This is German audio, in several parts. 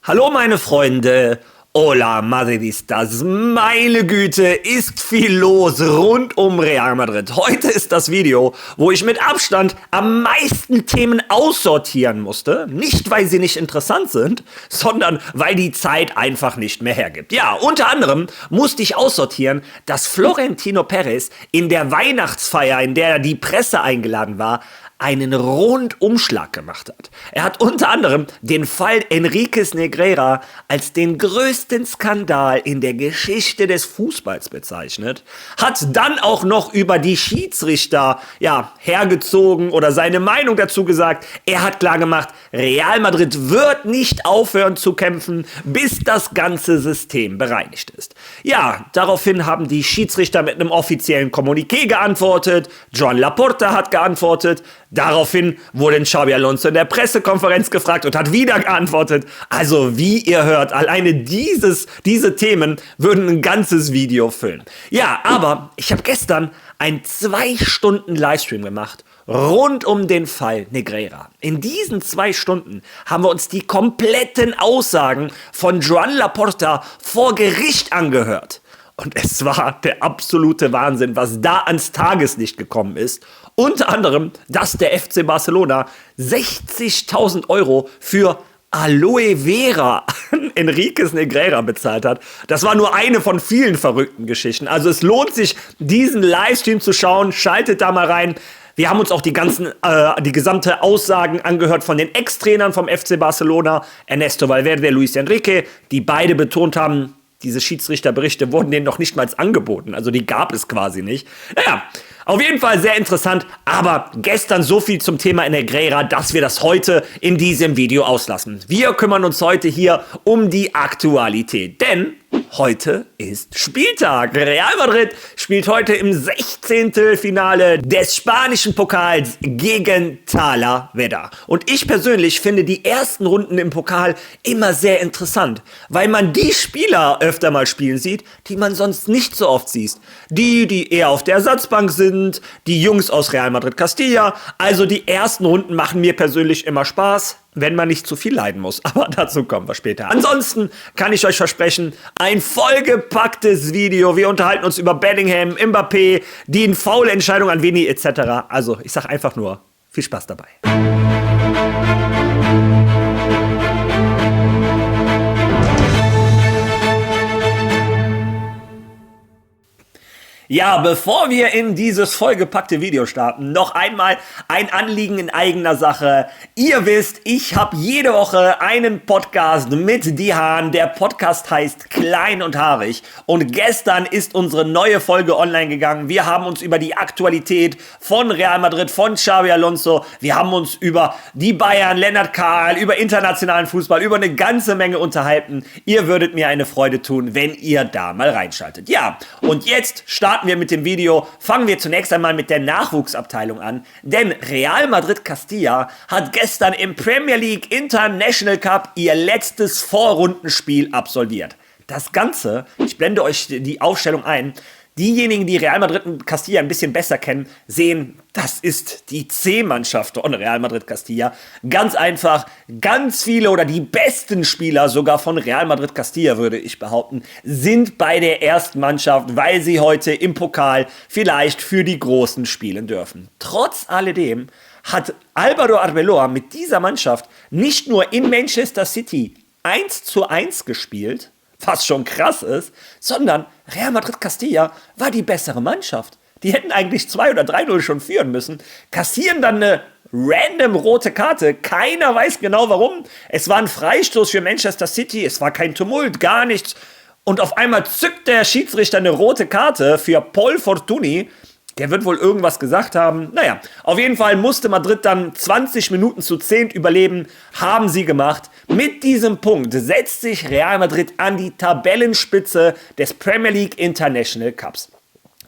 Hallo meine Freunde, hola Madridistas, meine Güte, ist viel los rund um Real Madrid. Heute ist das Video, wo ich mit Abstand am meisten Themen aussortieren musste. Nicht, weil sie nicht interessant sind, sondern weil die Zeit einfach nicht mehr hergibt. Ja, unter anderem musste ich aussortieren, dass Florentino Perez in der Weihnachtsfeier, in der die Presse eingeladen war, einen Rundumschlag gemacht hat. Er hat unter anderem den Fall Enriques Negreira als den größten Skandal in der Geschichte des Fußballs bezeichnet, hat dann auch noch über die Schiedsrichter hergezogen oder seine Meinung dazu gesagt. Er hat klar gemacht, Real Madrid wird nicht aufhören zu kämpfen, bis das ganze System bereinigt ist. Ja, daraufhin haben die Schiedsrichter mit einem offiziellen Kommuniqué geantwortet, Joan Laporta hat geantwortet, daraufhin wurde Xabi Alonso in der Pressekonferenz gefragt und hat wieder geantwortet. Also wie ihr hört, alleine diese Themen würden ein ganzes Video füllen. Ja, aber ich habe gestern einen 2 Stunden Livestream gemacht rund um den Fall Negreira. In diesen 2 Stunden haben wir uns die kompletten Aussagen von Joan Laporta vor Gericht angehört. Und es war der absolute Wahnsinn, was da ans Tageslicht gekommen ist. Unter anderem, dass der FC Barcelona 60.000 Euro für Aloe Vera an Enriques Negreira bezahlt hat. Das war nur eine von vielen verrückten Geschichten. Also es lohnt sich, diesen Livestream zu schauen. Schaltet da mal rein. Wir haben uns auch die gesamte Aussagen angehört von den Ex-Trainern vom FC Barcelona, Ernesto Valverde, Luis Enrique, die beide betont haben, diese Schiedsrichterberichte wurden denen noch nicht mal angeboten. Also die gab es quasi nicht. Naja, auf jeden Fall sehr interessant. Aber gestern so viel zum Thema Negreira, dass wir das heute in diesem Video auslassen. Wir kümmern uns heute hier um die Aktualität. Denn heute ist Spieltag. Real Madrid spielt heute im 16. Finale des spanischen Pokals gegen Talavera. Und ich persönlich finde die ersten Runden im Pokal immer sehr interessant, weil man die Spieler öfter mal spielen sieht, die man sonst nicht so oft sieht. Die eher auf der Ersatzbank sind, die Jungs aus Real Madrid Castilla. Also die ersten Runden machen mir persönlich immer Spaß, wenn man nicht zu viel leiden muss. Aber dazu kommen wir später. Ansonsten kann ich euch versprechen, ein vollgepacktes Video. Wir unterhalten uns über Bellingham, Mbappé, die faule Entscheidung an Vini etc. Also ich sage einfach nur, viel Spaß dabei. Ja, bevor wir in dieses vollgepackte Video starten, noch einmal ein Anliegen in eigener Sache. Ihr wisst, ich habe jede Woche einen Podcast mit Dihan. Der Podcast heißt Klein und Haarig. Und gestern ist unsere neue Folge online gegangen. Wir haben uns über die Aktualität von Real Madrid, von Xabi Alonso, wir haben uns über die Bayern, Lennart Kahl, über internationalen Fußball, über eine ganze Menge unterhalten. Ihr würdet mir eine Freude tun, wenn ihr da mal reinschaltet. Ja, und jetzt starten wir mit dem Video. Fangen wir zunächst einmal mit der Nachwuchsabteilung an, denn Real Madrid Castilla hat gestern im Premier League International Cup ihr letztes Vorrundenspiel absolviert. Das Ganze, ich blende euch die Aufstellung ein, diejenigen, die Real Madrid und Castilla ein bisschen besser kennen, sehen, das ist die C-Mannschaft von Real Madrid Castilla. Ganz einfach, ganz viele oder die besten Spieler sogar von Real Madrid Castilla, würde ich behaupten, sind bei der ersten Mannschaft, weil sie heute im Pokal vielleicht für die Großen spielen dürfen. Trotz alledem hat Álvaro Arbeloa mit dieser Mannschaft nicht nur in Manchester City 1:1 gespielt, was schon krass ist, sondern Real Madrid Castilla war die bessere Mannschaft. Die hätten eigentlich 2 oder 3:0 schon führen müssen, kassieren dann eine random rote Karte. Keiner weiß genau warum. Es war ein Freistoß für Manchester City, es war kein Tumult, gar nichts. Und auf einmal zückt der Schiedsrichter eine rote Karte für Paul Fortuny. Der wird wohl irgendwas gesagt haben. Naja, auf jeden Fall musste Madrid dann 20 Minuten zu 10 überleben. Haben sie gemacht. Mit diesem Punkt setzt sich Real Madrid an die Tabellenspitze des Premier League International Cups.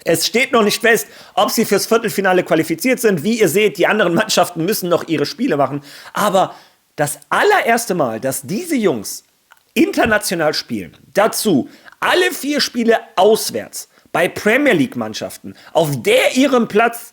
Es steht noch nicht fest, ob sie fürs Viertelfinale qualifiziert sind. Wie ihr seht, die anderen Mannschaften müssen noch ihre Spiele machen. Aber das allererste Mal, dass diese Jungs international spielen, dazu alle 4 Spiele auswärts, bei Premier League Mannschaften, auf der ihrem Platz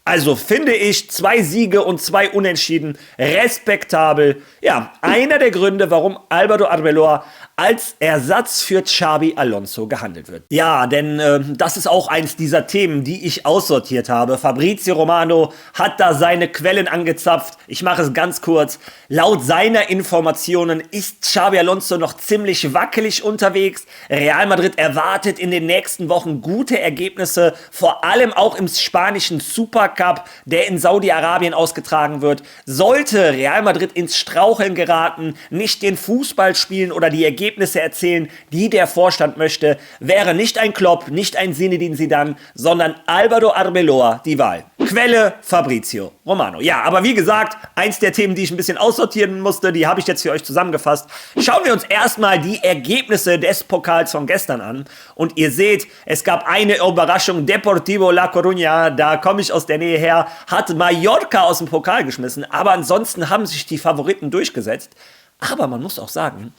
Also finde ich 2 Siege und 2 Unentschieden respektabel. Ja, einer der Gründe, warum Álvaro Arbeloa als Ersatz für Xabi Alonso gehandelt wird. Ja, denn das ist auch eins dieser Themen, die ich aussortiert habe. Fabrizio Romano hat da seine Quellen angezapft. Ich mache es ganz kurz. Laut seiner Informationen ist Xabi Alonso noch ziemlich wackelig unterwegs. Real Madrid erwartet in den nächsten Wochen gute Ergebnisse, vor allem auch im spanischen Supercup, der in Saudi-Arabien ausgetragen wird. Sollte Real Madrid ins Straucheln geraten, nicht den Fußball spielen oder die Ergebnisse erzählen, die der Vorstand möchte, wäre nicht ein Klopp, nicht ein Zinedine Zidane, sondern Álvaro Arbeloa die Wahl. Quelle Fabrizio Romano. Ja, aber wie gesagt, eins der Themen, die ich ein bisschen aussortieren musste, die habe ich jetzt für euch zusammengefasst. Schauen wir uns erstmal die Ergebnisse des Pokals von gestern an. Und ihr seht, es gab eine Überraschung. Deportivo La Coruña, da komme ich aus der Nähe her, hat Mallorca aus dem Pokal geschmissen. Aber ansonsten haben sich die Favoriten durchgesetzt. Aber man muss auch sagen,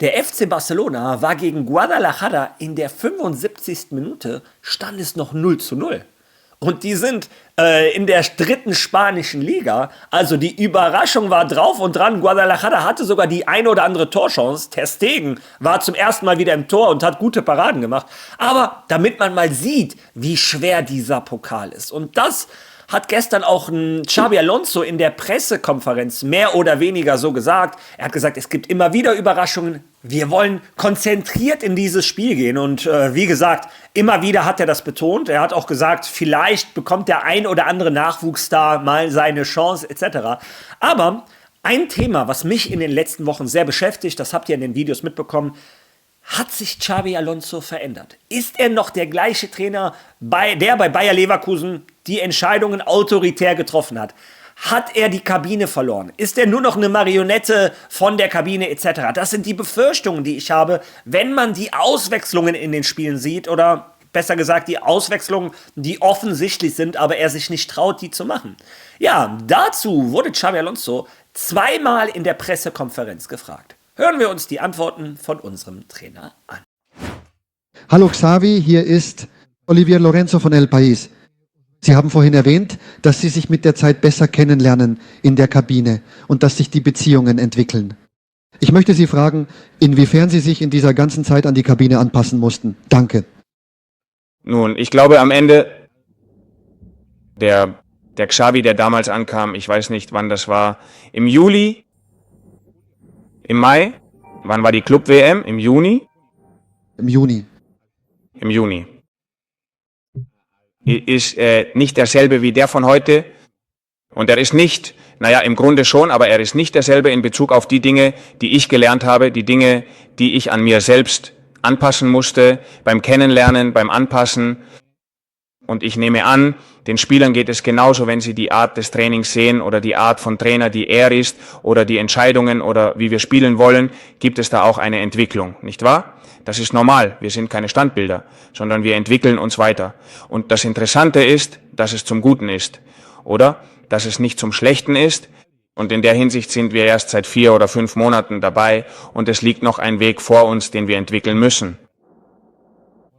der FC Barcelona war gegen Guadalajara in der 75. Minute, stand es noch 0:0. Und die sind in der 3. spanischen Liga. Also die Überraschung war drauf und dran. Guadalajara hatte sogar die eine oder andere Torchance. Ter Stegen war zum ersten Mal wieder im Tor und hat gute Paraden gemacht. Aber damit man mal sieht, wie schwer dieser Pokal ist. Und das hat gestern auch ein Xabi Alonso in der Pressekonferenz mehr oder weniger so gesagt. Er hat gesagt, es gibt immer wieder Überraschungen. Wir wollen konzentriert in dieses Spiel gehen. Und wie gesagt, immer wieder hat er das betont. Er hat auch gesagt, vielleicht bekommt der ein oder andere Nachwuchsstar mal seine Chance etc. Aber ein Thema, was mich in den letzten Wochen sehr beschäftigt, das habt ihr in den Videos mitbekommen, hat sich Xabi Alonso verändert? Ist er noch der gleiche Trainer, der bei Bayer Leverkusen die Entscheidungen autoritär getroffen hat? Hat er die Kabine verloren? Ist er nur noch eine Marionette von der Kabine etc.? Das sind die Befürchtungen, die ich habe, wenn man die Auswechslungen in den Spielen sieht oder besser gesagt die Auswechslungen, die offensichtlich sind, aber er sich nicht traut, die zu machen. Ja, dazu wurde Xabi Alonso zweimal in der Pressekonferenz gefragt. Hören wir uns die Antworten von unserem Trainer an. Hallo Xavi, hier ist Olivier Lorenzo von El País. Sie haben vorhin erwähnt, dass Sie sich mit der Zeit besser kennenlernen in der Kabine und dass sich die Beziehungen entwickeln. Ich möchte Sie fragen, inwiefern Sie sich in dieser ganzen Zeit an die Kabine anpassen mussten. Danke. Nun, ich glaube am Ende, der Xavi, der damals ankam, ich weiß nicht, wann das war, im Juli, im Mai, wann war die Club-WM? Im Juni? Im Juni. Im Juni. Ist nicht derselbe wie der von heute. Und er ist nicht, naja, im Grunde schon, aber er ist nicht derselbe in Bezug auf die Dinge, die ich gelernt habe, die Dinge, die ich an mir selbst anpassen musste, beim Kennenlernen, beim Anpassen. Und ich nehme an, den Spielern geht es genauso, wenn sie die Art des Trainings sehen oder die Art von Trainer, die er ist, oder die Entscheidungen oder wie wir spielen wollen, gibt es da auch eine Entwicklung, nicht wahr? Das ist normal. Wir sind keine Standbilder, sondern wir entwickeln uns weiter. Und das Interessante ist, dass es zum Guten ist, oder? Dass es nicht zum Schlechten ist. Und in der Hinsicht sind wir erst seit 4 oder 5 Monaten dabei und es liegt noch ein Weg vor uns, den wir entwickeln müssen.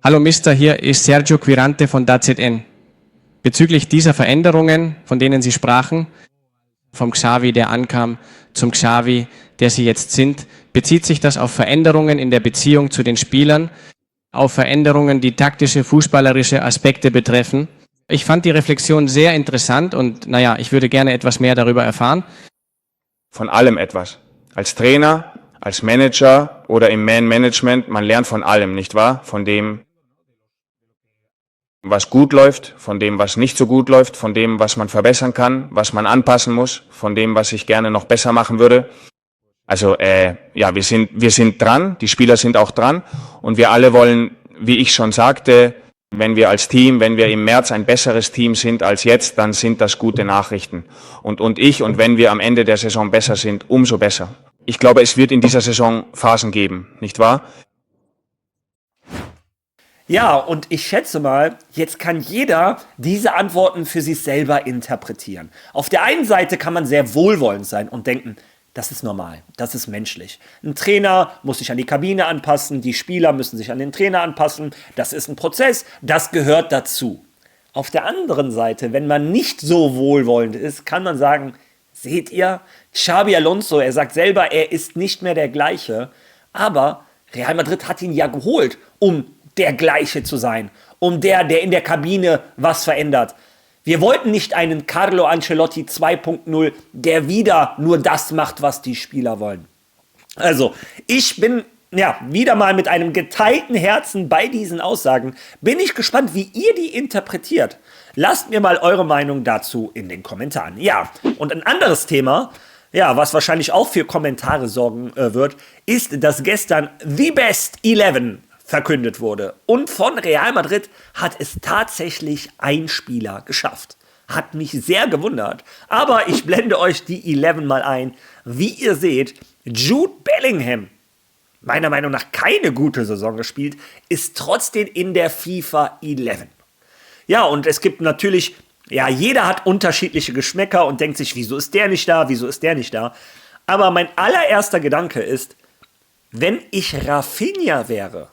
Hallo Mister, hier ist Sergio Quirante von DAZN. Bezüglich dieser Veränderungen, von denen Sie sprachen, vom Xavi, der ankam, zum Xavi, der Sie jetzt sind, bezieht sich das auf Veränderungen in der Beziehung zu den Spielern, auf Veränderungen, die taktische, fußballerische Aspekte betreffen. Ich fand die Reflexion sehr interessant und naja, ich würde gerne etwas mehr darüber erfahren. Von allem etwas. Als Trainer, als Manager oder im Man-Management, man lernt von allem, nicht wahr? Von dem, was gut läuft, von dem, was nicht so gut läuft, von dem, was man verbessern kann, was man anpassen muss, von dem, was ich gerne noch besser machen würde. Also ja, wir sind dran, die Spieler sind auch dran und wir alle wollen, wie ich schon sagte, wenn wir als Team, wenn wir im März ein besseres Team sind als jetzt, dann sind das gute Nachrichten. Und wenn wir am Ende der Saison besser sind, umso besser. Ich glaube, es wird in dieser Saison Phasen geben, nicht wahr? Ja, und ich schätze mal, jetzt kann jeder diese Antworten für sich selber interpretieren. Auf der einen Seite kann man sehr wohlwollend sein und denken, das ist normal, das ist menschlich. Ein Trainer muss sich an die Kabine anpassen, die Spieler müssen sich an den Trainer anpassen. Das ist ein Prozess, das gehört dazu. Auf der anderen Seite, wenn man nicht so wohlwollend ist, kann man sagen, seht ihr, Xabi Alonso, er sagt selber, er ist nicht mehr der gleiche, aber Real Madrid hat ihn ja geholt, um der gleiche zu sein, um der in der Kabine was verändert. Wir wollten nicht einen Carlo Ancelotti 2.0, der wieder nur das macht, was die Spieler wollen. Also, ich bin wieder mal mit einem geteilten Herzen bei diesen Aussagen. Bin ich gespannt, wie ihr die interpretiert. Lasst mir mal eure Meinung dazu in den Kommentaren. Ja, und ein anderes Thema, was wahrscheinlich auch für Kommentare sorgen wird, ist, dass gestern The Best 11 verkündet wurde. Und von Real Madrid hat es tatsächlich ein Spieler geschafft. Hat mich sehr gewundert. Aber ich blende euch die 11 mal ein. Wie ihr seht, Jude Bellingham, meiner Meinung nach keine gute Saison gespielt, ist trotzdem in der FIFA 11. Ja, und es gibt natürlich, jeder hat unterschiedliche Geschmäcker und denkt sich, wieso ist der nicht da, wieso ist der nicht da. Aber mein allererster Gedanke ist, wenn ich Rafinha wäre,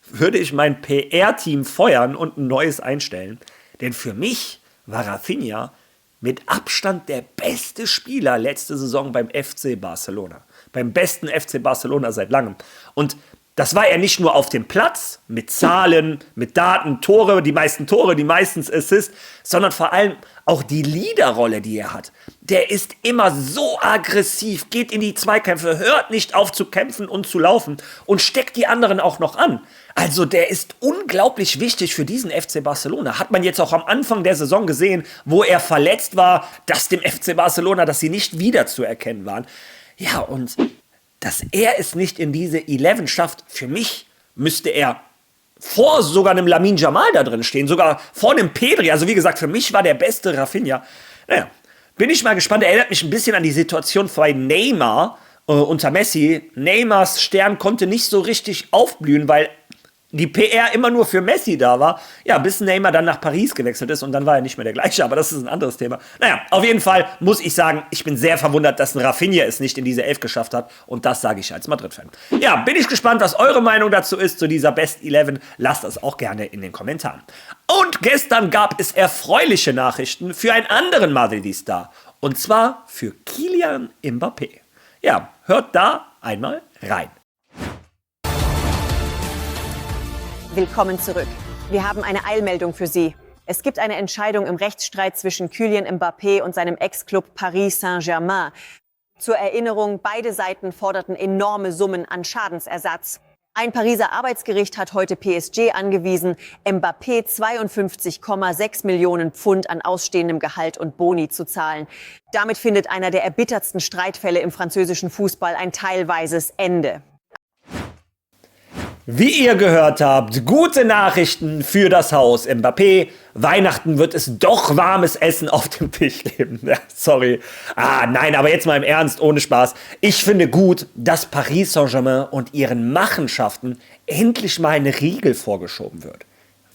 würde ich mein PR-Team feuern und ein neues einstellen. Denn für mich war Rafinha mit Abstand der beste Spieler letzte Saison beim FC Barcelona. Beim besten FC Barcelona seit langem. Und das war er nicht nur auf dem Platz, mit Zahlen, mit Daten, die meisten Assists, sondern vor allem auch die Leaderrolle, die er hat. Der ist immer so aggressiv, geht in die Zweikämpfe, hört nicht auf zu kämpfen und zu laufen und steckt die anderen auch noch an. Also der ist unglaublich wichtig für diesen FC Barcelona. Hat man jetzt auch am Anfang der Saison gesehen, wo er verletzt war, dass dem FC Barcelona, dass sie nicht wiederzuerkennen waren. Ja, und dass er es nicht in diese 11 schafft, für mich müsste er vor sogar einem Lamine Yamal da drin stehen, sogar vor einem Pedri. Also wie gesagt, für mich war der beste Rafinha. Naja, bin ich mal gespannt. Er erinnert mich ein bisschen an die Situation bei Neymar unter Messi. Neymars Stern konnte nicht so richtig aufblühen, weil die PR immer nur für Messi da war, bis Neymar dann nach Paris gewechselt ist und dann war er nicht mehr der gleiche, aber das ist ein anderes Thema. Naja, auf jeden Fall muss ich sagen, ich bin sehr verwundert, dass ein Rafinha es nicht in diese 11 geschafft hat und das sage ich als Madrid-Fan. Ja, bin ich gespannt, was eure Meinung dazu ist, zu dieser Best 11. Lasst das auch gerne in den Kommentaren. Und gestern gab es erfreuliche Nachrichten für einen anderen Madridista und zwar für Kylian Mbappé. Ja, hört da einmal rein. Willkommen zurück. Wir haben eine Eilmeldung für Sie. Es gibt eine Entscheidung im Rechtsstreit zwischen Kylian Mbappé und seinem Ex-Club Paris Saint-Germain. Zur Erinnerung, beide Seiten forderten enorme Summen an Schadensersatz. Ein Pariser Arbeitsgericht hat heute PSG angewiesen, Mbappé 52,6 Millionen Pfund an ausstehendem Gehalt und Boni zu zahlen. Damit findet einer der erbittertsten Streitfälle im französischen Fußball ein teilweises Ende. Wie ihr gehört habt, gute Nachrichten für das Haus Mbappé. Weihnachten wird es doch warmes Essen auf dem Tisch geben. Ja, sorry. Nein, aber jetzt mal im Ernst, ohne Spaß. Ich finde gut, dass Paris Saint-Germain und ihren Machenschaften endlich mal eine Riegel vorgeschoben wird.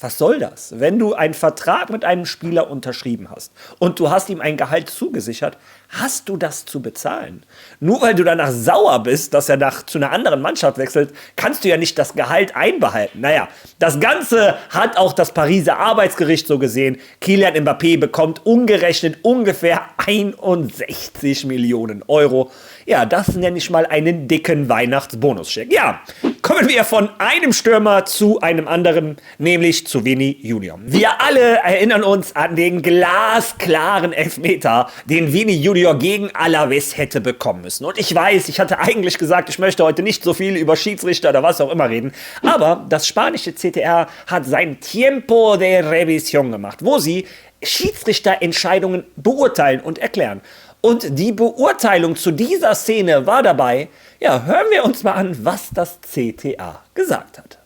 Was soll das? Wenn du einen Vertrag mit einem Spieler unterschrieben hast und du hast ihm ein Gehalt zugesichert, hast du das zu bezahlen. Nur weil du danach sauer bist, dass er zu einer anderen Mannschaft wechselt, kannst du ja nicht das Gehalt einbehalten. Naja, das Ganze hat auch das Pariser Arbeitsgericht so gesehen. Kylian Mbappé bekommt umgerechnet ungefähr 61 Millionen Euro. Ja, das nenne ich mal einen dicken Weihnachtsbonuscheck. Ja, kommen wir von einem Stürmer zu einem anderen, nämlich zu Vini Junior. Wir alle erinnern uns an den glasklaren Elfmeter, den Vini Junior gegen Alaves hätte bekommen müssen. Und ich weiß, ich hatte eigentlich gesagt, ich möchte heute nicht so viel über Schiedsrichter oder was auch immer reden, aber das spanische CTR hat sein Tiempo de Revisión gemacht, wo sie Schiedsrichterentscheidungen beurteilen und erklären. Und die Beurteilung zu dieser Szene war dabei, hören wir uns mal an, was das CTA gesagt hat.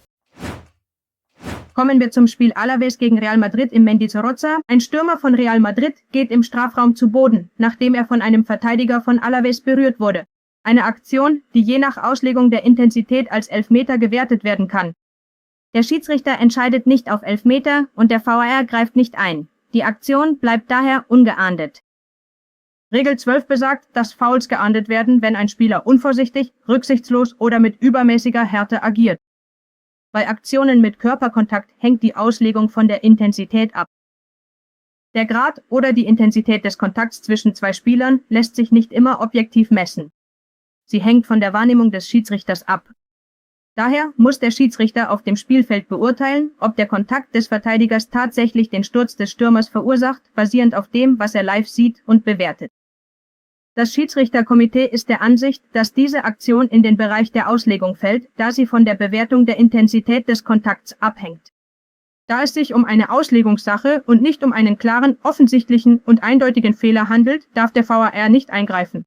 Kommen wir zum Spiel Alaves gegen Real Madrid im Mendizorroza. Ein Stürmer von Real Madrid geht im Strafraum zu Boden, nachdem er von einem Verteidiger von Alaves berührt wurde. Eine Aktion, die je nach Auslegung der Intensität als Elfmeter gewertet werden kann. Der Schiedsrichter entscheidet nicht auf Elfmeter und der VAR greift nicht ein. Die Aktion bleibt daher ungeahndet. Regel 12 besagt, dass Fouls geahndet werden, wenn ein Spieler unvorsichtig, rücksichtslos oder mit übermäßiger Härte agiert. Bei Aktionen mit Körperkontakt hängt die Auslegung von der Intensität ab. Der Grad oder die Intensität des Kontakts zwischen zwei Spielern lässt sich nicht immer objektiv messen. Sie hängt von der Wahrnehmung des Schiedsrichters ab. Daher muss der Schiedsrichter auf dem Spielfeld beurteilen, ob der Kontakt des Verteidigers tatsächlich den Sturz des Stürmers verursacht, basierend auf dem, was er live sieht und bewertet. Das Schiedsrichterkomitee ist der Ansicht, dass diese Aktion in den Bereich der Auslegung fällt, da sie von der Bewertung der Intensität des Kontakts abhängt. Da es sich um eine Auslegungssache und nicht um einen klaren, offensichtlichen und eindeutigen Fehler handelt, darf der VAR nicht eingreifen.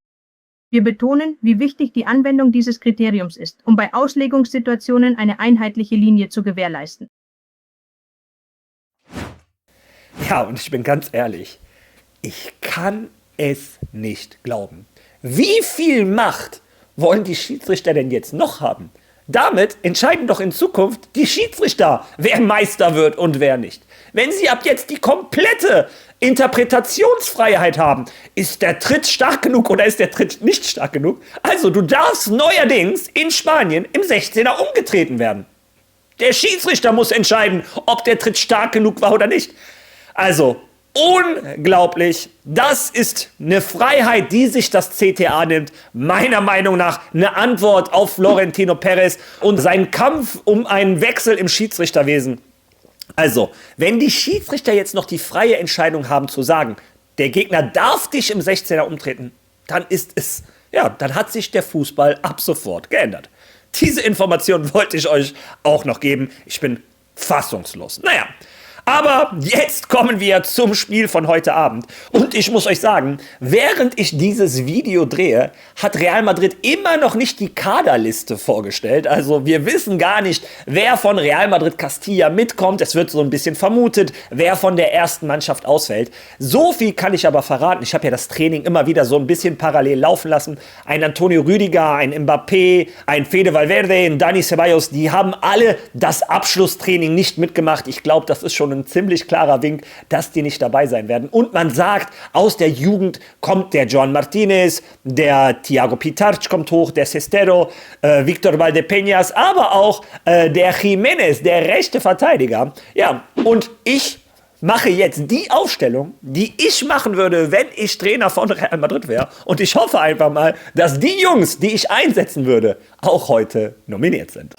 Wir betonen, wie wichtig die Anwendung dieses Kriteriums ist, um bei Auslegungssituationen eine einheitliche Linie zu gewährleisten. Ja, und ich bin ganz ehrlich, ich kann es nicht glauben. Wie viel Macht wollen die Schiedsrichter denn jetzt noch haben? Damit entscheiden doch in Zukunft die Schiedsrichter, wer Meister wird und wer nicht. Wenn sie ab jetzt die komplette Interpretationsfreiheit haben, ist der Tritt stark genug oder ist der Tritt nicht stark genug? Also du darfst neuerdings in Spanien im 16er umgetreten werden. Der Schiedsrichter muss entscheiden, ob der Tritt stark genug war oder nicht. Also unglaublich, das ist eine Freiheit, die sich das CTA nimmt. Meiner Meinung nach eine Antwort auf Florentino Perez und seinen Kampf um einen Wechsel im Schiedsrichterwesen. Also, wenn die Schiedsrichter jetzt noch die freie Entscheidung haben zu sagen, der Gegner darf dich im 16er umtreten, dann ist es, ja, dann hat sich der Fußball ab sofort geändert. Diese Information wollte ich euch auch noch geben. Ich bin fassungslos. Naja. Aber jetzt kommen wir zum Spiel von heute Abend. Und ich muss euch sagen, während ich dieses Video drehe, hat Real Madrid immer noch nicht die Kaderliste vorgestellt. Also wir wissen gar nicht, wer von Real Madrid Castilla mitkommt. Es wird so ein bisschen vermutet, wer von der ersten Mannschaft ausfällt. So viel kann ich aber verraten. Ich habe ja das Training immer wieder so ein bisschen parallel laufen lassen. Ein Antonio Rüdiger, ein Mbappé, ein Fede Valverde, ein Dani Ceballos, die haben alle das Abschlusstraining nicht mitgemacht. Ich glaube, das ist schon ein ziemlich klarer Wink, dass die nicht dabei sein werden. Und man sagt, aus der Jugend kommt der Joan Martinez, der Thiago Pitarch kommt hoch, der Sestero, Víctor Valdepeñas, aber auch der Jiménez, der rechte Verteidiger. Ja, und ich mache jetzt die Aufstellung, die ich machen würde, wenn ich Trainer von Real Madrid wäre. Und ich hoffe einfach mal, dass die Jungs, die ich einsetzen würde, auch heute nominiert sind.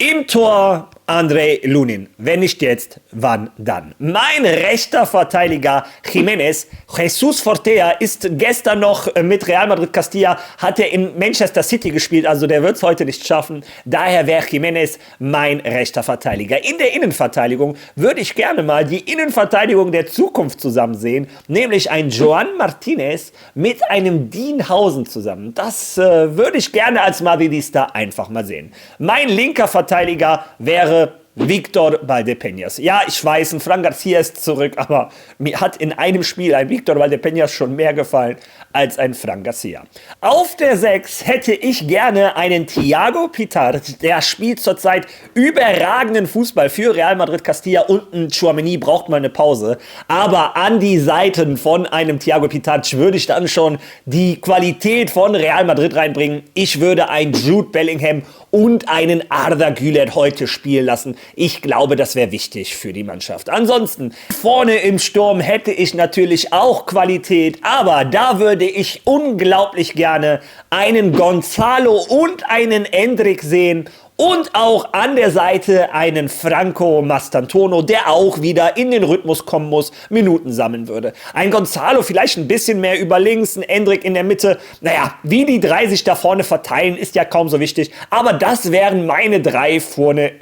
Im Tor Andrei Lunin. Wenn nicht jetzt, wann dann? Mein rechter Verteidiger Jiménez. Jesus Fortea ist gestern noch mit Real Madrid Castilla, hat er in Manchester City gespielt, also der wird es heute nicht schaffen. Daher wäre Jiménez mein rechter Verteidiger. In der Innenverteidigung würde ich gerne mal die Innenverteidigung der Zukunft zusammen sehen, nämlich ein Joan Martinez mit einem Dean Housen zusammen. Das würde ich gerne als Madridista einfach mal sehen. Mein linker Verteidiger wäre Víctor Valdepeñas. Ja, ich weiß, ein Fran Garcia ist zurück, aber mir hat in einem Spiel ein Víctor Valdepeñas schon mehr gefallen als ein Fran Garcia. Auf der 6 hätte ich gerne einen Thiago Pitarch, der spielt zurzeit überragenden Fußball für Real Madrid Castilla, und ein Tchouaméni braucht mal eine Pause. Aber an die Seiten von einem Thiago Pitarch würde ich dann schon die Qualität von Real Madrid reinbringen. Ich würde einen Jude Bellingham und einen Arda Güler heute spielen lassen. Ich glaube, das wäre wichtig für die Mannschaft. Ansonsten, vorne im Sturm hätte ich natürlich auch Qualität, aber da würde ich unglaublich gerne einen Gonzalo und einen Endrick sehen. Und auch an der Seite einen Franco Mastantuono, der auch wieder in den Rhythmus kommen muss, Minuten sammeln würde. Ein Gonzalo vielleicht ein bisschen mehr über links, ein Endrick in der Mitte. Naja, wie die drei sich da vorne verteilen, ist ja kaum so wichtig. Aber das wären meine drei vorne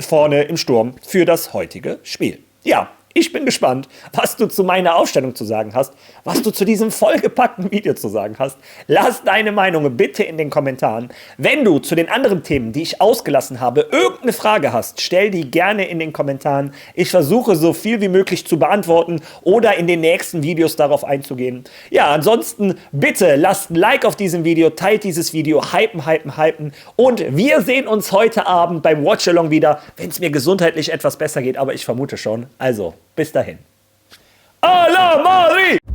im Sturm für das heutige Spiel. Ja, ich bin gespannt, was du zu meiner Aufstellung zu sagen hast, was du zu diesem vollgepackten Video zu sagen hast. Lass deine Meinung bitte in den Kommentaren. Wenn du zu den anderen Themen, die ich ausgelassen habe, irgendeine Frage hast, stell die gerne in den Kommentaren. Ich versuche so viel wie möglich zu beantworten oder in den nächsten Videos darauf einzugehen. Ja, ansonsten bitte lasst ein Like auf diesem Video, teilt dieses Video, hypen. Und wir sehen uns heute Abend beim Watch-Along wieder, wenn es mir gesundheitlich etwas besser geht, aber ich vermute schon. Also, bis dahin. A la Madrid!